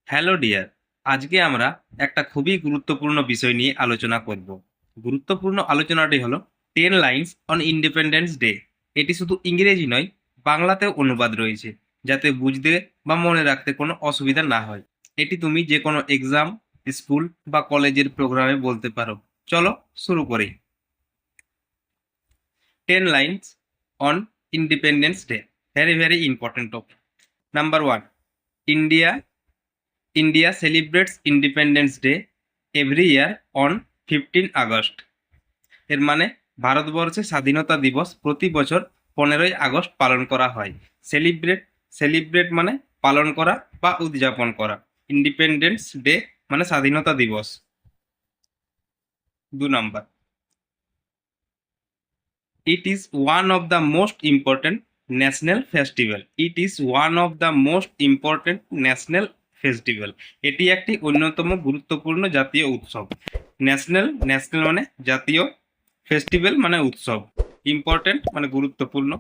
Hello dear, আজকে আমরা একটা খুবই গুরুত্বপূর্ণ বিষয় নিয়ে আলোচনা করব। গুরুত্বপূর্ণ আলোচনাটি হলো 10 লাইনস অন ইন্ডিপেন্ডেন্স ডে। এটি শুধু ইংরেজি নয়, বাংলাতেও অনুবাদ রয়েছে, যাতে বুঝতে বা মনে রাখতে কোনো অসুবিধা না হয়। এটি তুমি যে কোনো এক্সাম, স্কুল বা কলেজের প্রোগ্রামে বলতে পারো। চলো শুরু করি। 10 lines on independence day, very very important topic. Number 1, India India celebrates Independence Day every year on 15 August. এর মানে ভারতবর্ষে স্বাধীনতা দিবস প্রতি বছর 15ই আগস্ট পালন করা হয়। সেলিব্রেট, সেলিব্রেট মানে পালন করা বা উদযাপন করা। ইন্ডিপেন্ডেন্স ডে মানে স্বাধীনতা দিবস। 2 নম্বর, it is one of the most important national festival. It is one of the most important national festival. এটি একটি অন্যতম গুরুত্বপূর্ণ জাতীয় উৎসব। ন্যাশনাল, ন্যাশনাল মানে জাতীয়, ফেস্টিভ্যাল মানে উৎসব, ইম্পর্টেন্ট মানে গুরুত্বপূর্ণ।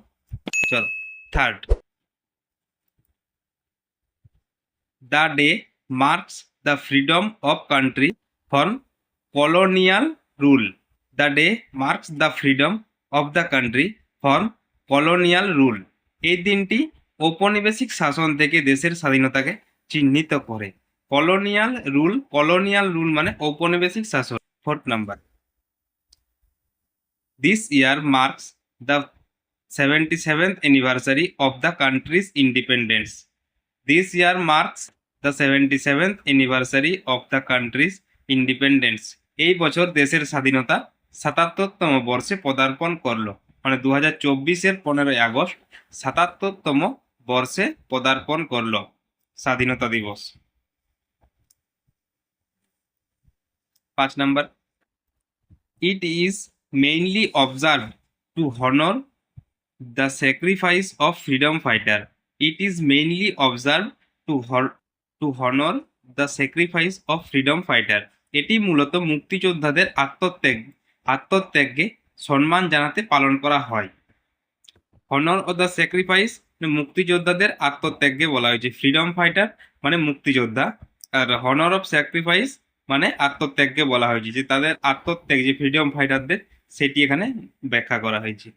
চলো, third, the day marks the freedom of country from colonial rule. The day marks the freedom of the country from colonial rule. এই দিনটি ঔপনিবেশিক শাসন থেকে দেশের স্বাধীনতাকে চিহ্নিত করে। কলোনিয়াল রুল, কলোনিয়াল রুল মানে ঔপনিবেশিক শাসন। 4 নম্বর, this year marks the 77th anniversary of the country's independence. This year marks the 77th anniversary of the country's independence. এই বছর দেশের স্বাধীনতা 77তম বর্ষে পদার্পণ করলো। মানে 2024-এর 15ই আগস্ট 77তম বর্ষে পদার্পণ করলো স্বাধীনতা দিবস। 5 নম্বর, it is mainly observed to honor the sacrifice of freedom fighter. It is mainly observed to honor the sacrifice of freedom fighter. এটি মূলত মুক্তিযোদ্ধাদের আত্মত্যাগকে সম্মান জানাতে পালন করা হয়। হনর অফ দ্য স্যাক্রিফাইস মুক্তিযোদ্ধাদের আত্মত্যাগকে বলা হয়েছে। ফ্রিডম ফাইটার মানে মুক্তিযোদ্ধা, আর হনর অফ স্যাক্রিফাইস মানে আত্মত্যাগকে বলা হয়েছে, যে তাদের আত্মত্যাগ, যে ফ্রিডম ফাইটারদের, সেটি এখানে ব্যাখ্যা করা হয়েছে।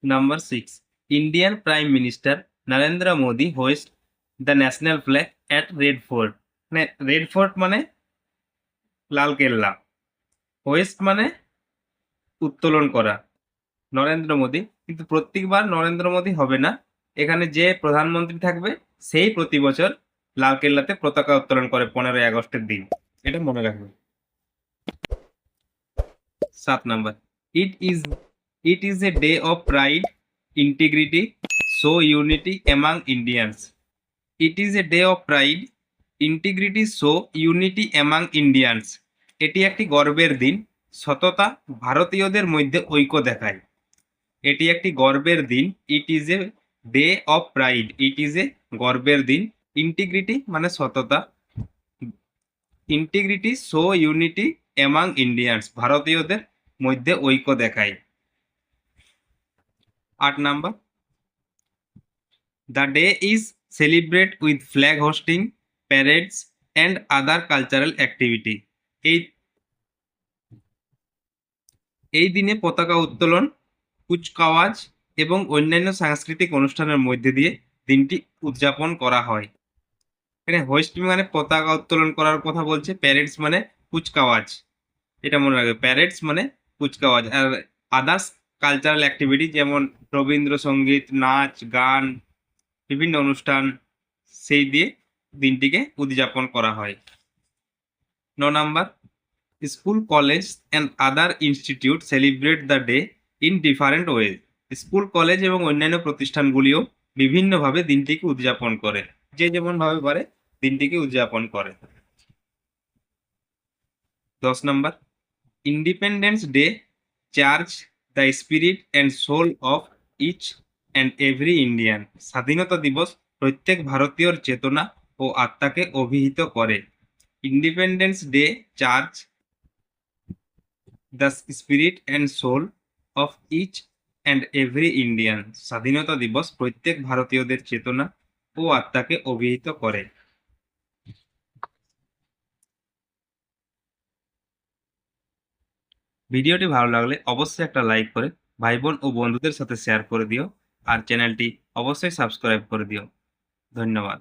Number 6, Indian Prime Minister Narendra Modi hoists the national flag at Red Fort. Red fort মানে লাল কেল্লা, হোয়েস্ট মানে উত্তোলন করা। নরেন্দ্র মোদী, কিন্তু প্রত্যেকবার নরেন্দ্র মোদী হবে না, এখানে যে প্রধানমন্ত্রী থাকবে সেই প্রতি বছর লাল কেল্লাতে পতাকা উত্তোলন করে 15ই আগস্টের দিন, এটা মনে রাখবে। 7 নম্বর, it is it is a day of pride, integrity, show unity among Indians. It is a day of pride, integrity, show unity among Indians. এটি একটি গর্বের দিন, সততা, ভারতীয়দের মধ্যে ঐক্য দেখায়। এটি একটি গর্বের দিন। It is a day of pride, it is a গর্বের দিন। ইন্টিগ্রিটি মানে সততা, integrity, show unity among Indians, ভারতীয়দের মধ্যে ঐক্য দেখায়। 8 নম্বর, the day is celebrate with flag hosting, parades and other cultural activity. এই দিনে পতাকা উত্তোলন, কুচকাওয়াজ এবং অন্যান্য সাংস্কৃতিক অনুষ্ঠানের মধ্যে দিয়ে দিনটি উদযাপন করা হয়। এখানে হোস্টিং মানে পতাকা উত্তোলন করার কথা বলছে, প্যারেডস মানে কুচকাওয়াজ, এটা মনে রাখবে। প্যারেডস মানে কুচকাওয়াজ, আর আদার্স কালচারাল অ্যাক্টিভিটি যেমন রবীন্দ্রসঙ্গীত, নাচ, গান, বিভিন্ন অনুষ্ঠান, সেই দিয়ে দিনটিকে উদযাপন করা হয়। 9 নম্বর, school, college and other institute celebrate the day in different ways. School, college এবং অন্যান্য প্রতিষ্ঠানগুলিও বিভিন্নভাবে দিনটিকে উদযাপন করে, যে যেমনভাবে পারে দিনটিকে উদযাপন করে। 10 নম্বর, independence day charge the spirit and soul of each and every Indian. স্বাধীনতা দিবস প্রত্যেক ভারতীয়র চেতনা ও আত্মাকে অভিহিত করে। Independence day charge the spirit and soul of each and every Indian. স্বাধীনতা দিবস প্রত্যেক ভারতীয়দের চেতনা ও আত্মাকে অভিহিত করে। ভিডিওটি ভালো লাগলে অবশ্যই একটা লাইক করে ভাই বোন ও বন্ধুদের সাথে শেয়ার করে দিও। আর চ্যানেলটি অবশ্যই সাবস্ক্রাইব করে দিও। ধন্যবাদ।